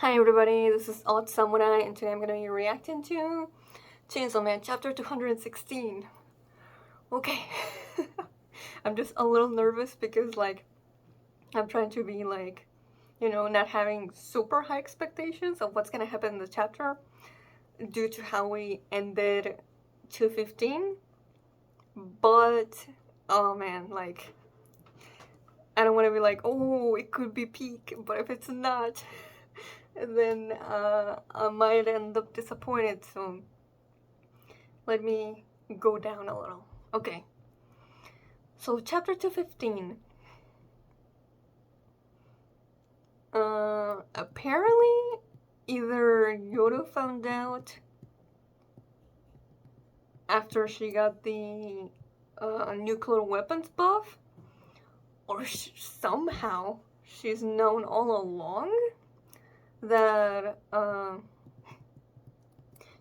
Hi everybody, this is Odd Samurai and today I'm going to be reacting to Chainsaw Man Chapter 216. Okay, I'm just a little nervous because I'm trying to be not having super high expectations of what's going to happen in the chapter due to how we ended 215. But, oh man, I don't want to be like, oh, it could be peak, but if it's not, then I might end up disappointed, so let me go down a little. Okay, so chapter 215. Apparently, either Yoru found out after she got the nuclear weapons buff, or somehow she's known all along that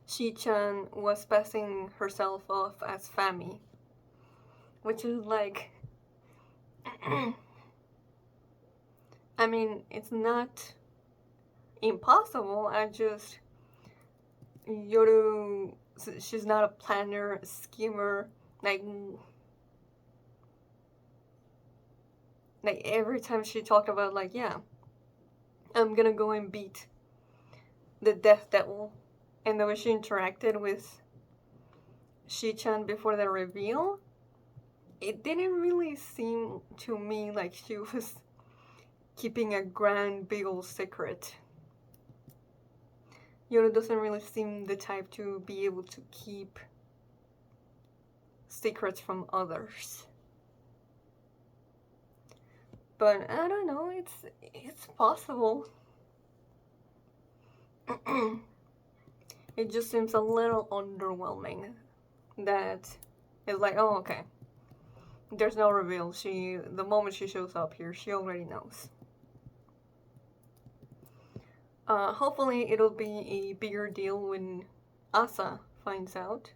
Shi-chan was passing herself off as Fami, which is like, I mean, it's not impossible. Yoru, she's not a planner, a schemer. Like every time she talked about yeah, I'm gonna go and beat the Death Devil, and the way she interacted with Shi-chan before the reveal, it didn't really seem to me like she was keeping a grand big old secret. Yoru doesn't really seem the type to be able to keep secrets from others. But I don't know, it's possible. It just seems a little underwhelming that it's like, oh, okay, there's no reveal. The moment she shows up here, she already knows. Hopefully it'll be a bigger deal when Asa finds out.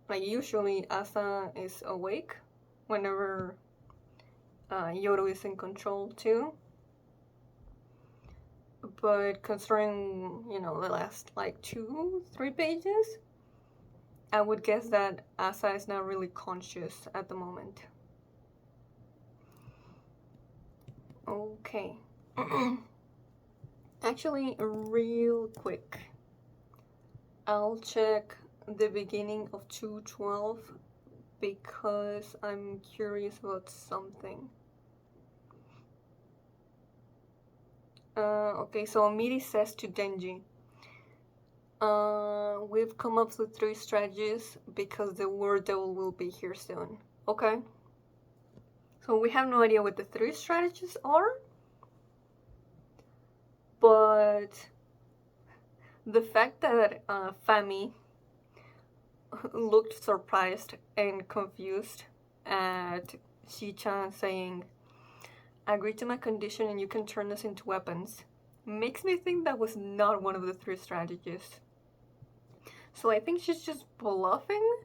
Like, usually Asa is awake whenever Yoru is in control too. But considering, the last 2-3 pages, I would guess that Asa is not really conscious at the moment. Okay. Actually, real quick, I'll check the beginning of 212 because I'm curious about something. Okay, so Amiri says to Denji, we've come up with 3 strategies because the War Devil will be here soon. Okay. So we have no idea what the 3 strategies are, but the fact that Fami looked surprised and confused at Shi-chan saying, agree to my condition and you can turn us into weapons, makes me think that was not one of the 3 strategies. So I think she's just bluffing?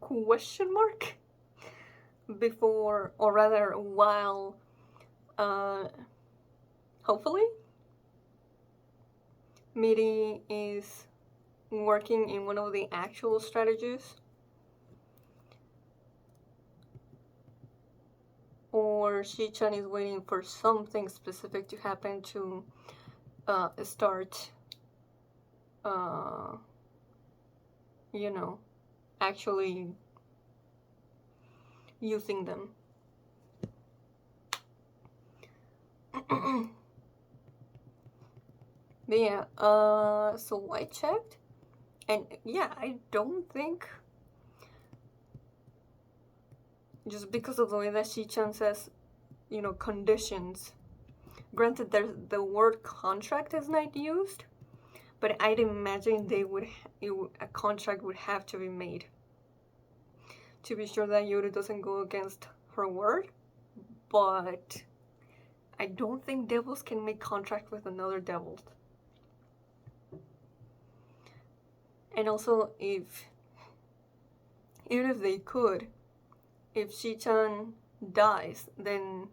Question mark? Before, or rather while, hopefully, Miri is working in one of the actual strategies. Or Shi-chan is waiting for something specific to happen to start, actually using them. But yeah, so I checked, and yeah, I don't think, just because of the way that Shi-chan says, conditions. Granted, the word contract is not used, but I'd imagine a contract would have to be made to be sure that Yoru doesn't go against her word. But I don't think devils can make contract with another devil. And also, even if they could, if Shi-chan dies, then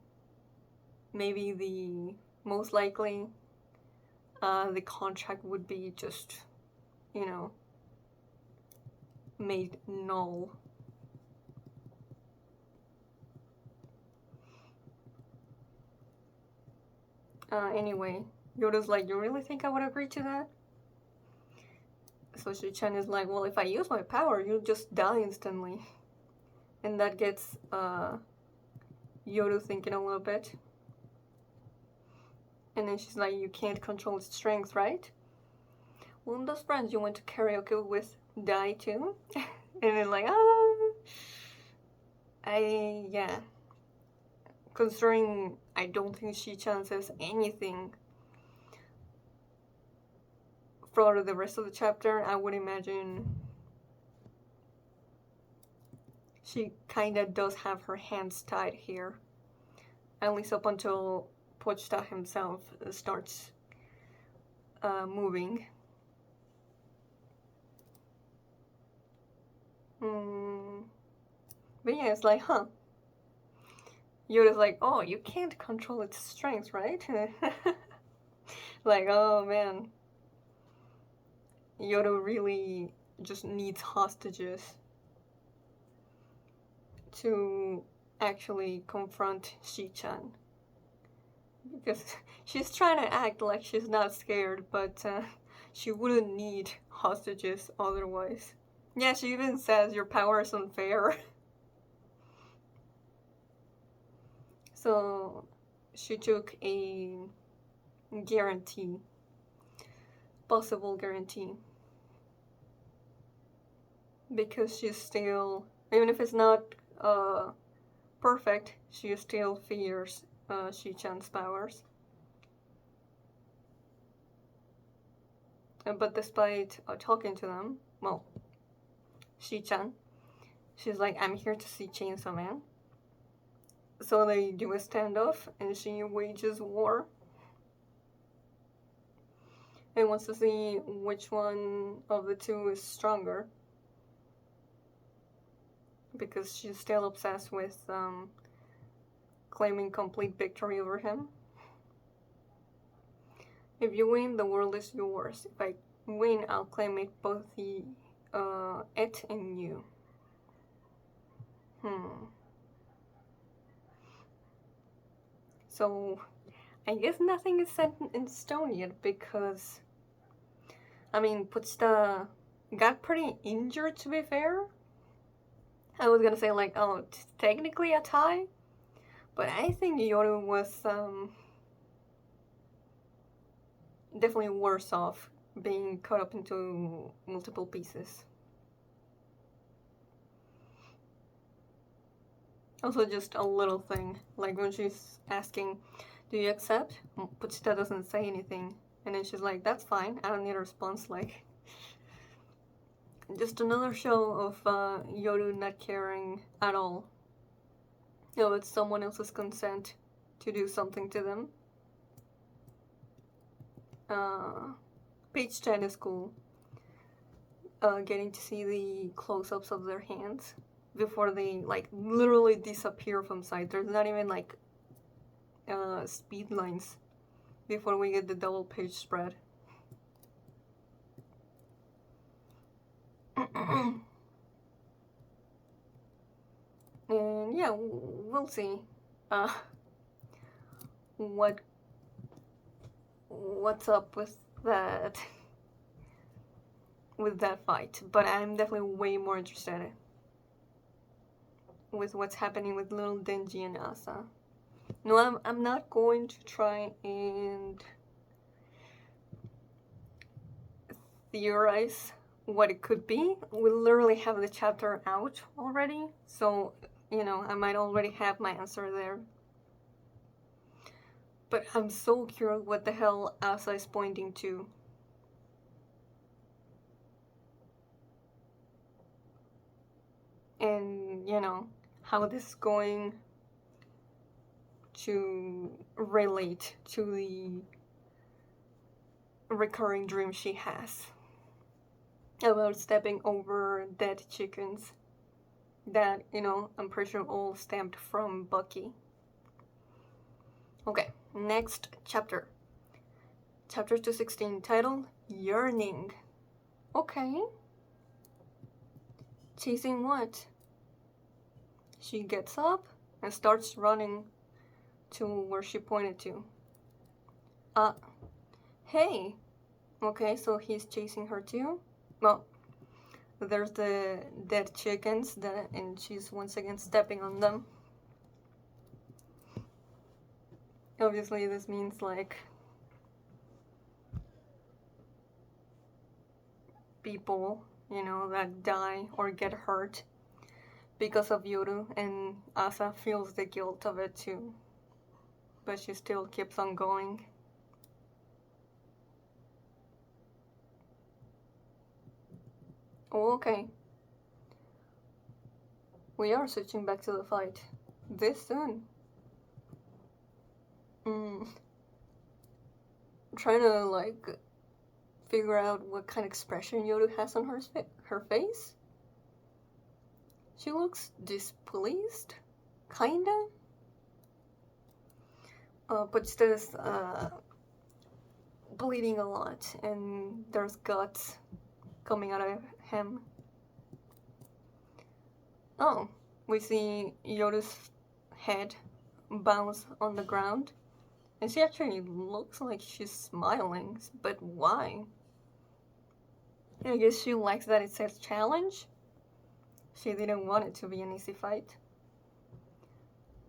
maybe the most likely the contract would be just, you know, made null. Anyway, Yoda's like, you really think I would agree to that? So Shi-chan is like, well, if I use my power, you'll just die instantly. And that gets Yoru thinking a little bit. And then she's like, you can't control its strength, right? Well, those friends you went to karaoke with die too? And then like, yeah. Considering I don't think Shi-chan says anything for the rest of the chapter, I would imagine she kinda does have her hands tied here. At least up until Pochita himself starts moving. But yeah, it's like, huh. Yoda's like, oh, you can't control its strength, right? Like, oh man. Yoda really just needs hostages to actually confront Shi-chan. Because she's trying to act like she's not scared, but she wouldn't need hostages otherwise. Yeah, she even says your power is unfair. So she took a guarantee, possible guarantee, because she's still, even if it's not perfect, she still fears Shi-chan's powers. But despite talking to them, well, Shi-chan, she's like, I'm here to see Chainsaw Man. So they do a standoff, and she wages war. And wants to see which one of the two is stronger. Because she's still obsessed with claiming complete victory over him. If you win, the world is yours. If I win, I'll claim it, both the it and you. So, I guess nothing is set in stone yet because, I mean, Pochita got pretty injured, to be fair. I was gonna say, like, oh, technically a tie, but I think Yoru was definitely worse off being cut up into multiple pieces. Also, just a little thing, like when she's asking, do you accept? Pochita doesn't say anything, and then she's like, that's fine, I don't need a response. Like, just another show of Yoru not caring at all. You know, it's someone else's consent to do something to them. Page 10 is cool. Getting to see the close-ups of their hands before they, like, literally disappear from sight. There's not even, like, speed lines before we get the double page spread. And yeah, we'll see what's up with that fight, but I'm definitely way more interested with what's happening with little Denji and Asa. No, I'm not going to try and theorize what it could be. We literally have the chapter out already, so, you know, I might already have my answer there. But I'm so curious what the hell Asa is pointing to. And, you know, how this is going to relate to the recurring dream she has about stepping over dead chickens that, you know, I'm pretty sure all stemmed from Bucky. Okay, Next chapter. Chapter 216, titled Yearning. Okay. Chasing what? She gets up and starts running to where she pointed to. Hey. Okay, so he's chasing her too? Well, there's the dead chickens, and she's once again stepping on them. Obviously, this means, like, people, you know, that die or get hurt because of Yoru, and Asa feels the guilt of it too. But she still keeps on going. Oh, okay. We are switching back to the fight. This soon. I'm trying to, like, figure out what kind of expression Yoru has on her face. She looks displeased, kinda. Pochita's bleeding a lot, and there's guts coming out of him. Oh, we see Yoru's head bounce on the ground, and she actually looks like she's smiling, but why? I guess she likes that it says challenge. She didn't want it to be an easy fight.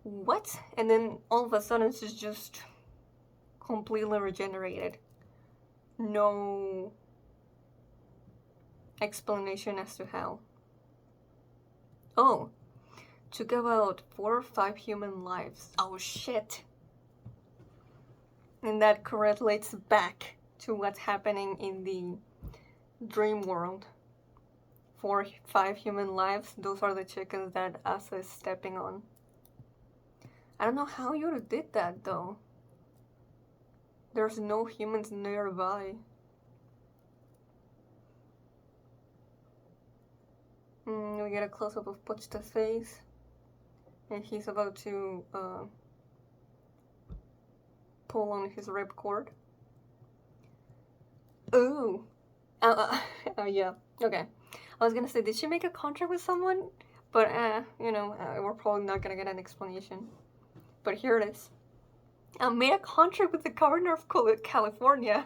What? And then all of a sudden she's just completely regenerated. No explanation as to how. Oh, took about 4 or 5 human lives. Oh shit. And that correlates back to what's happening in the dream world. 4 or 5 human lives, those are the chickens that Asa is stepping on. I don't know how Yoru did that though. There's no humans nearby. We get a close-up of Pochita's face, and he's about to pull on his ripcord. Ooh. Yeah, okay. I was gonna say, did she make a contract with someone? But, we're probably not gonna get an explanation. But here it is. I made a contract with the governor of California.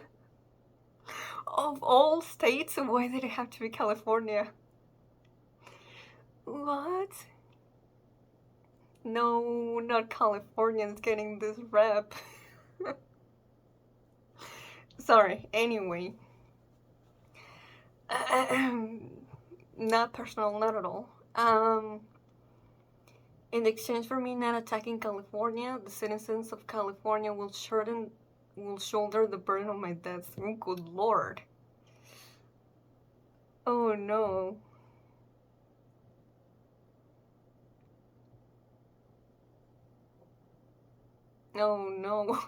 Of all states, why did it have to be California? What? No, not Californians getting this rep. Sorry, anyway. Not personal, not at all. In exchange for me not attacking California, the citizens of California will shoulder the burden of my death. Oh, good lord. Oh no. Oh no.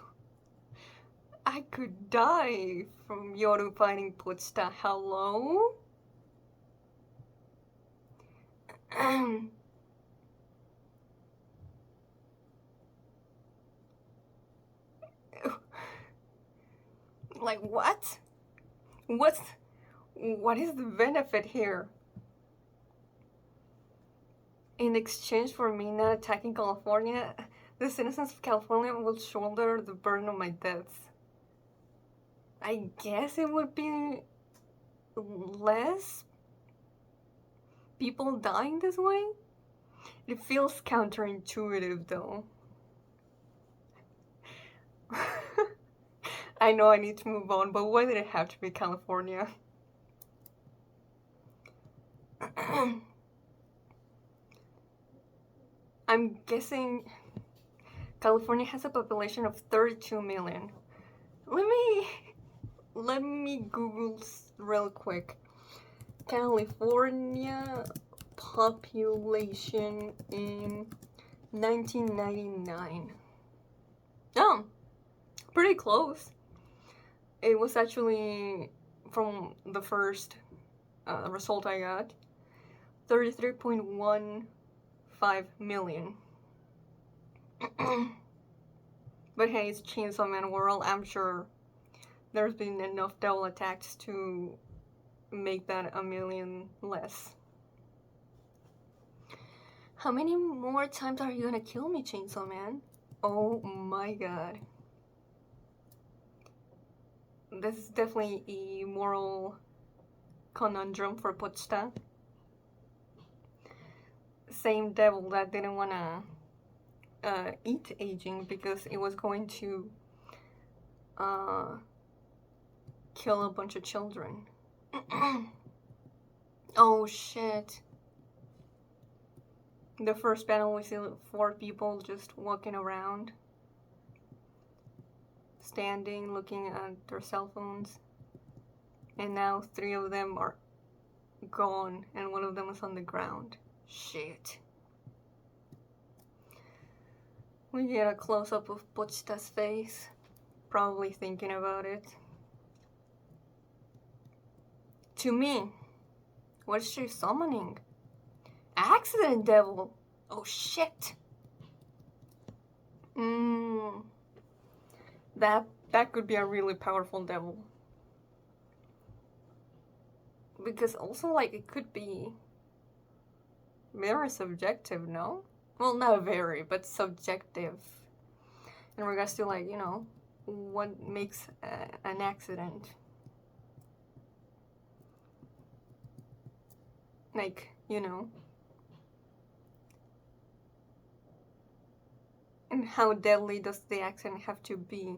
I could die from Yoru fighting Pochita. Hello? Like, what? What is the benefit here? In exchange for me not attacking California, the citizens of California will shoulder the burden of my death. I guess it would be less people dying this way? It feels counterintuitive though. I know I need to move on, but why did it have to be California? I'm guessing California has a population of 32 million. Let me Google real quick. California population in 1999. Oh, pretty close. It was actually, from the first result I got, 33.15 million. But hey, it's Chainsaw Man world. I'm sure there's been enough devil attacks to make that a million less. How many more times are you gonna kill me, Chainsaw Man? Oh my god. This is definitely a moral conundrum for Pochita. Same devil that didn't wanna eat aging because it was going to kill a bunch of children. Oh shit. The first panel we see 4 people just walking around, standing, looking at their cell phones. And now 3 of them are gone and 1 of them is on the ground. Shit. We get a close-up of Pochita's face, probably thinking about it. To me, what is she summoning? Accident devil! Oh shit! That could be a really powerful devil. Because also, like, it could be very subjective, no? Well, not very, but subjective. In regards to, like, you know, what makes an accident. Like, you know. And how deadly does the accident have to be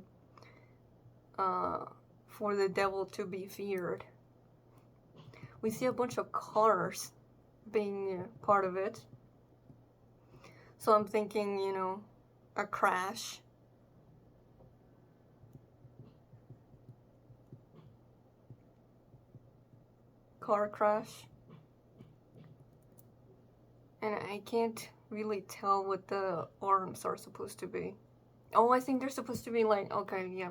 for the devil to be feared? We see a bunch of cars being part of it. So I'm thinking, you know, a crash. Car crash. And I can't really tell what the arms are supposed to be. Oh, I think they're supposed to be like, okay, yeah,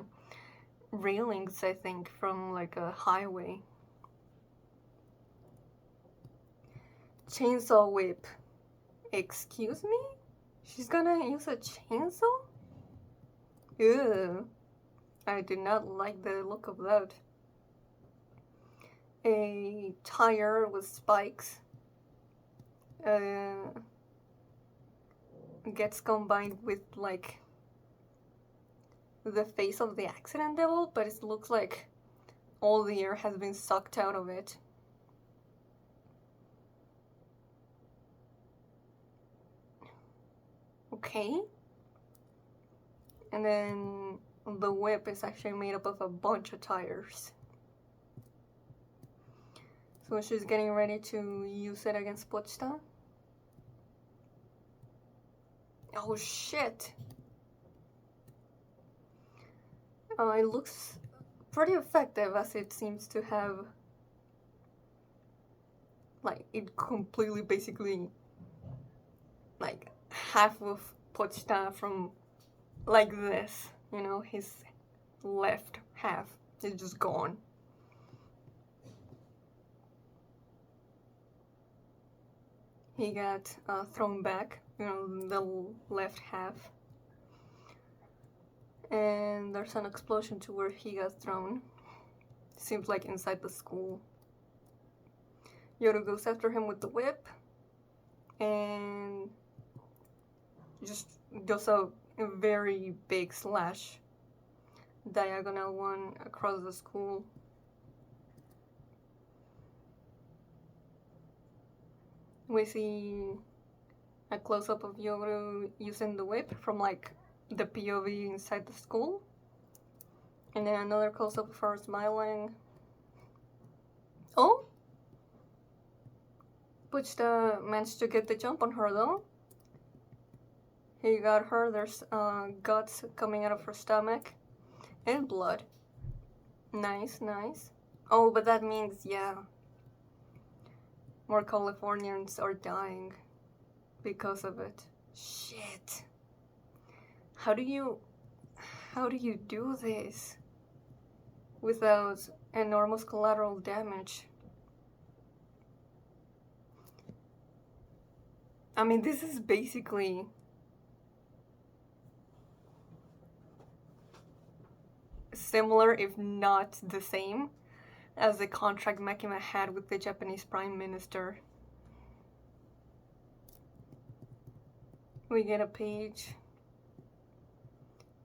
railings, I think, from like a highway. Chainsaw whip. Excuse me? She's gonna use a chainsaw? Ew. I did not like the look of that. A tire with spikes gets combined with like the face of the accident devil, but it looks like all the air has been sucked out of it. Okay. And then the whip is actually made up of a bunch of tires. So she's getting ready to use it against Pochita. Oh shit! It looks pretty effective, as it seems to have, like, it completely basically, like, half of Pochita from, like this, you know, his left half is just gone. He got thrown back, you know, the left half. And there's an explosion to where he got thrown. Seems like inside the school. Yoru goes after him with the whip and just does a very big slash, diagonal one, across the school. We see a close-up of Yoru using the whip from like the POV inside the school. And then another close-up of her smiling. Oh! Pochita managed to get the jump on her though. He got her, there's guts coming out of her stomach. And blood. Nice, nice. Oh, but that means, yeah, more Californians are dying because of it. Shit. How do you do this without enormous collateral damage? I mean, this is basically similar, if not the same, as the contract Makima had with the Japanese Prime Minister. We get a page.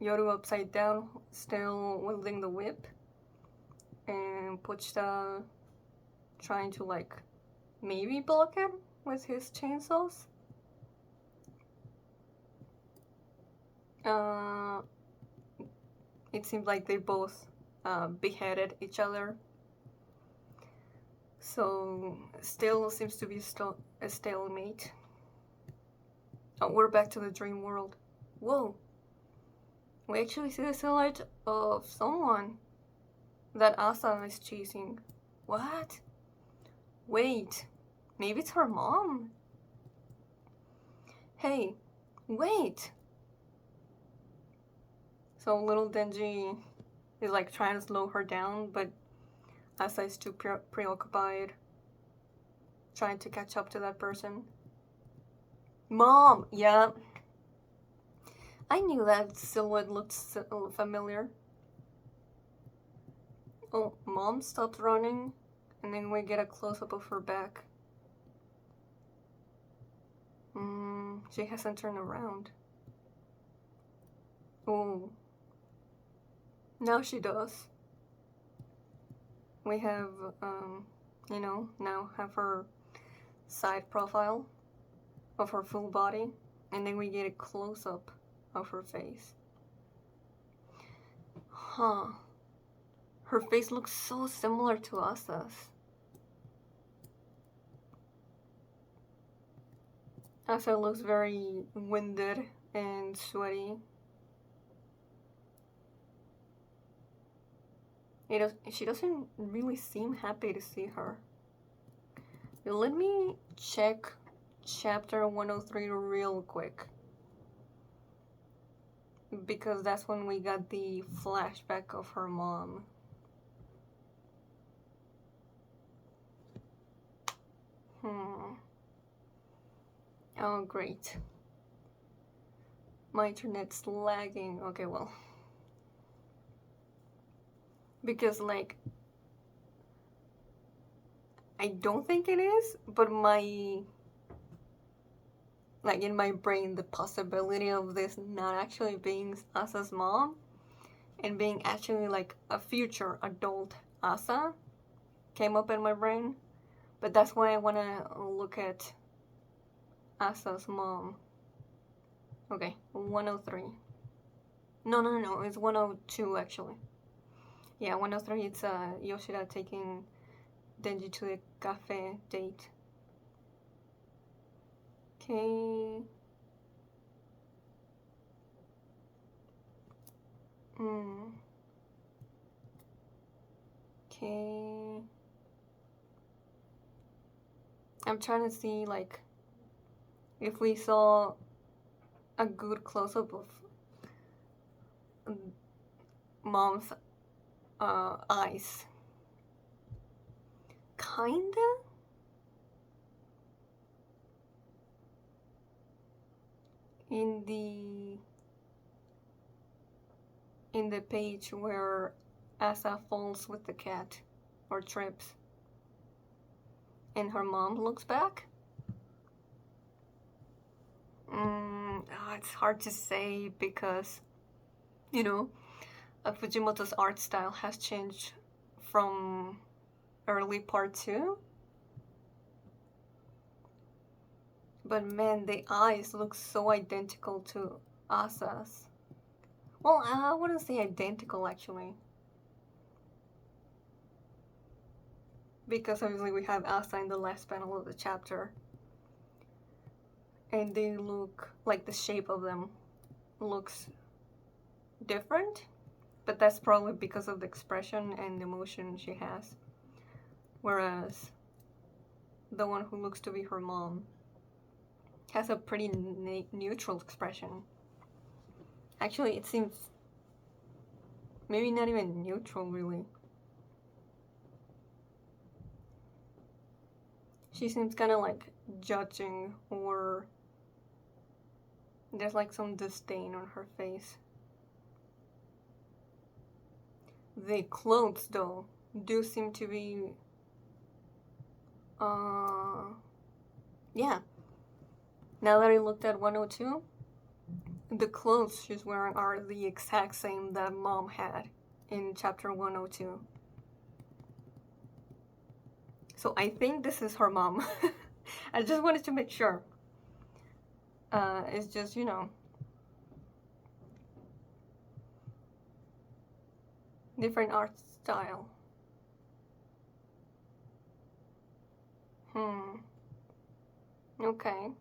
Yoru upside down, still wielding the whip. And Pochita trying to, like, maybe block him with his chainsaws. It seems like they both beheaded each other. So, still seems to be a stalemate. Oh, we're back to the dream world. Whoa. We actually see the silhouette of someone that Asa is chasing. What? Wait. Maybe it's her mom? Hey, wait. So little Denji is like trying to slow her down, but Asa is too preoccupied trying to catch up to that person. Mom! Yeah. I knew that silhouette looked familiar. Oh, Mom stopped running, and then we get a close-up of her back. She hasn't turned around. Oh. Now she does. We have, you know, now have her side profile of her full body, and then we get a close-up of her face. Huh. Her face looks so similar to Asa's. Asa looks very winded and sweaty. She doesn't really seem happy to see her. Let me check chapter 103 real quick, because that's when we got the flashback of her mom. Oh, great. My internet's lagging. Okay, well. Because, like, I don't think it is, but my, like, in my brain, the possibility of this not actually being Asa's mom and being actually, like, a future adult Asa came up in my brain. But that's why I want to look at Asa's mom. Okay, 103. No, it's 102 actually. Yeah, 103, it's Yoshida taking Denji to a cafe date. Okay. Okay. I'm trying to see, like, if we saw a good close-up of mom's eyes. Kinda? In the page where Asa falls with the cat or trips and her mom looks back. It's hard to say because, you know, Fujimoto's art style has changed from early part 2. But man, the eyes look so identical to Asa's. Well, I wouldn't say identical actually. Because obviously we have Asa in the last panel of the chapter. And they look, like the shape of them looks different. But that's probably because of the expression and emotion she has. Whereas the one who looks to be her mom has a pretty neutral expression. Actually, it seems maybe not even neutral, really. She seems kind of like judging, or there's like some disdain on her face. The clothes, though, do seem to be... yeah. Now that I looked at 102, the clothes she's wearing are the exact same that Mom had in chapter 102. So I think this is her mom. I just wanted to make sure. It's just, you know, different art style. Okay.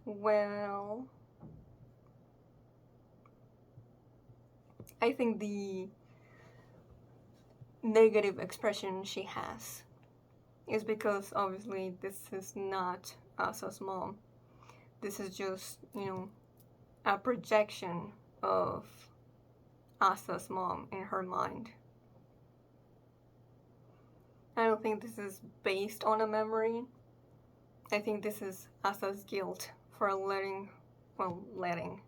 Well, I think the negative expression she has is because obviously this is not Asa's mom. This is just, you know, a projection of Asa's mom in her mind. I don't think this is based on a memory. I think this is Asa's guilt for letting,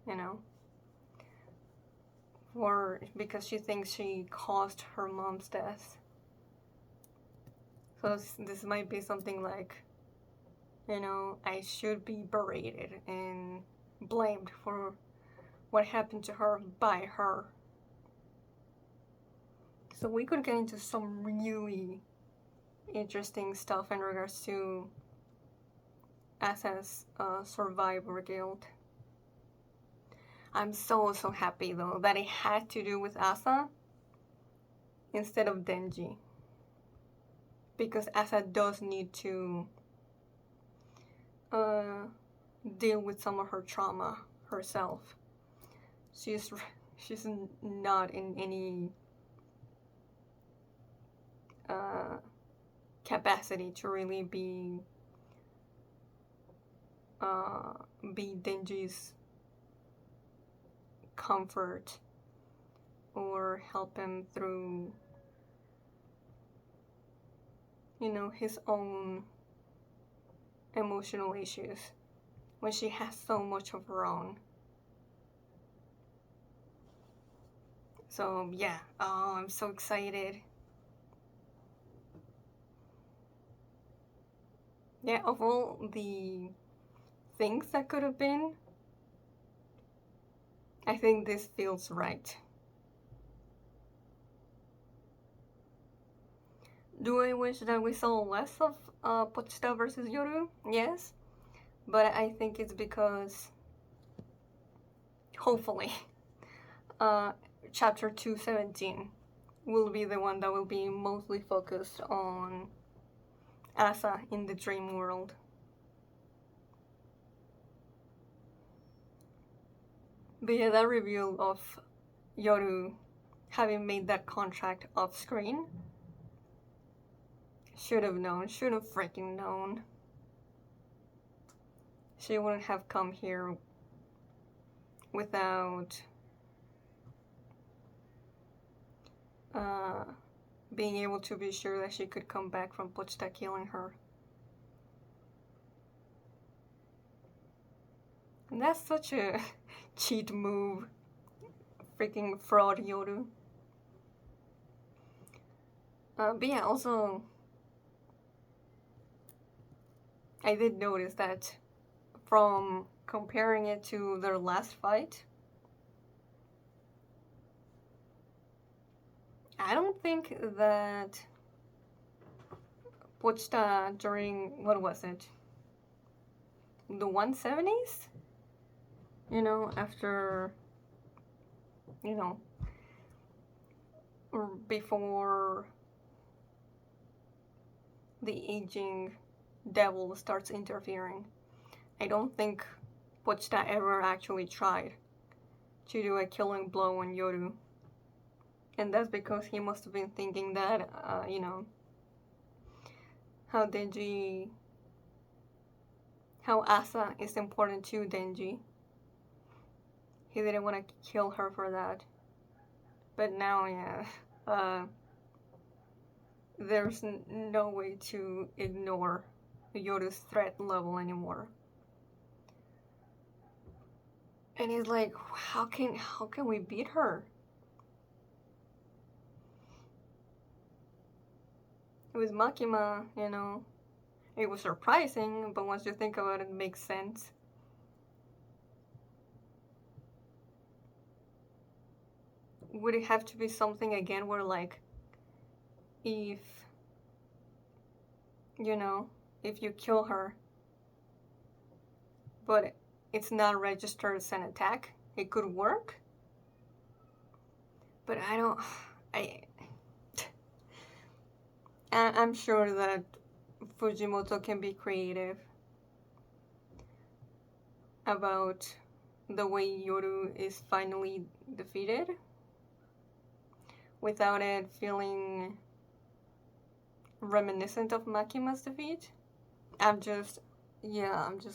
you know, because she thinks she caused her mom's death. So this might be something like, you know, I should be berated and blamed for what happened to her by her. So we could get into some really interesting stuff in regards to Asa's survivor guilt. I'm so happy though that it had to do with Asa instead of Denji, because Asa does need to deal with some of her trauma herself. She's not in any capacity to really be Denji's comfort or help him through, you know, his own emotional issues when she has so much of her own. So yeah, oh, I'm so excited. Yeah, of all the things that could have been, I think this feels right. Do I wish that we saw less of Pochita versus Yoru? Yes, but I think it's because, hopefully, chapter 217 will be the one that will be mostly focused on Asa in the dream world. But yeah, that reveal of Yoru having made that contract off screen, should have freaking known. She wouldn't have come here without being able to be sure that she could come back from Pochita killing her. And that's such a cheat move. Freaking fraud Yoru. But yeah, also, I did notice that from comparing it to their last fight, I don't think that Pochita during, what was it? The 170s? You know, after, you know, or before the aging devil starts interfering. I don't think Pochita ever actually tried to do a killing blow on Yoru. And that's because he must have been thinking that, you know, how Asa is important to Denji. He didn't want to kill her for that. But now, yeah, there's no way to ignore Yoru's threat level anymore. And he's like, how can we beat her? with Makima, you know, it was surprising, but once you think about it, it makes sense. Would it have to be something again where, like, if, you know, if you kill her, but it's not registered as an attack, it could work? But I'm sure that Fujimoto can be creative about the way Yoru is finally defeated without it feeling reminiscent of Makima's defeat. I'm just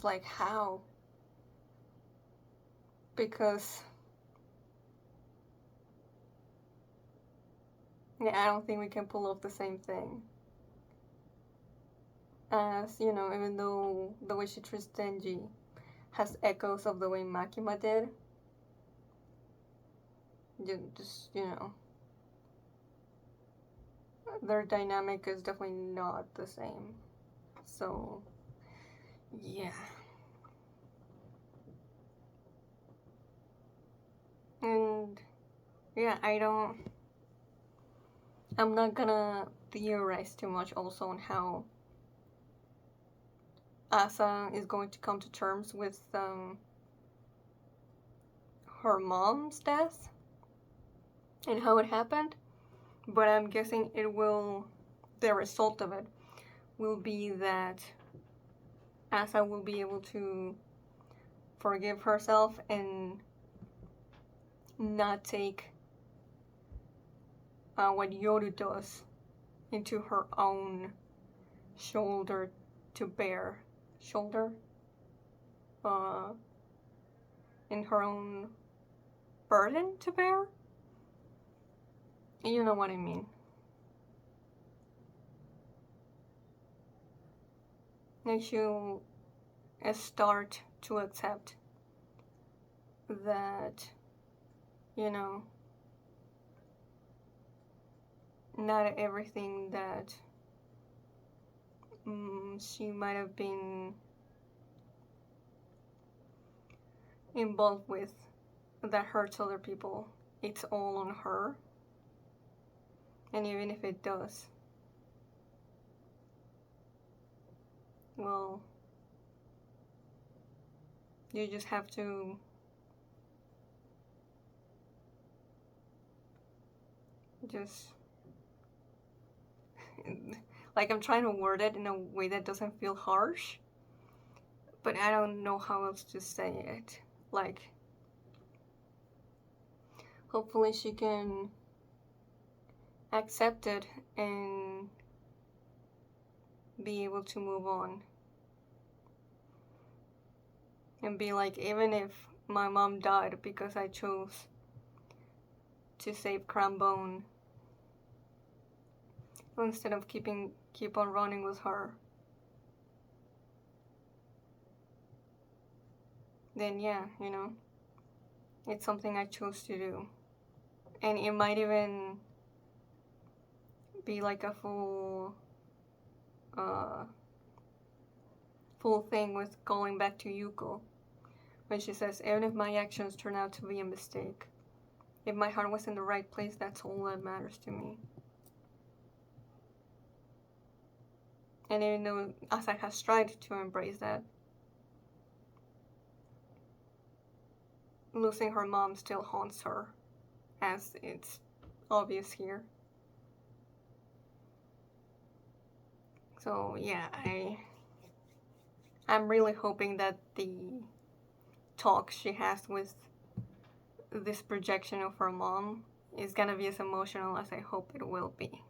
like, how? Because yeah, I don't think we can pull off the same thing. As, you know, even though the way she treats Denji has echoes of the way Makima did, just, you know, their dynamic is definitely not the same. So, yeah. And, yeah, I'm not gonna theorize too much also on how Asa is going to come to terms with her mom's death and how it happened, but I'm guessing the result of it will be that Asa will be able to forgive herself and not take what Yoru does into her own shoulder to bear. Shoulder? In her own burden to bear? You know what I mean. And she'll start to accept that, you know, not everything that she might have been involved with that hurts other people, it's all on her. And even if it does, well, you just have to just like, I'm trying to word it in a way that doesn't feel harsh, but I don't know how else to say it. Like, hopefully she can accept it and be able to move on. And be like, even if my mom died because I chose to save Crambone instead of keep on running with her, then yeah, you know, it's something I chose to do. And it might even be like a full thing with going back to Yuko when she says, even if my actions turn out to be a mistake, if my heart was in the right place, that's all that matters to me. And even though Asa has tried to embrace that, losing her mom still haunts her, as it's obvious here. So yeah, I'm really hoping that the talk she has with this projection of her mom is gonna be as emotional as I hope it will be.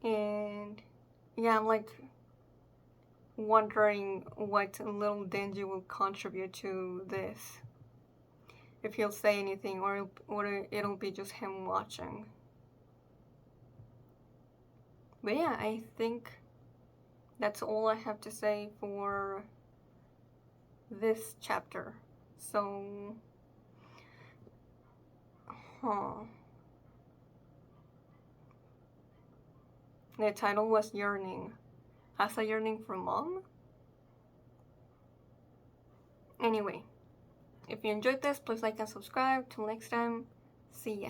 And yeah, I'm like wondering what little Denji will contribute to this. If he'll say anything, or it'll be just him watching. But yeah, I think that's all I have to say for this chapter. So, The title was Yearning. Has a yearning for mom? Anyway, if you enjoyed this, please like and subscribe. Till next time, see ya.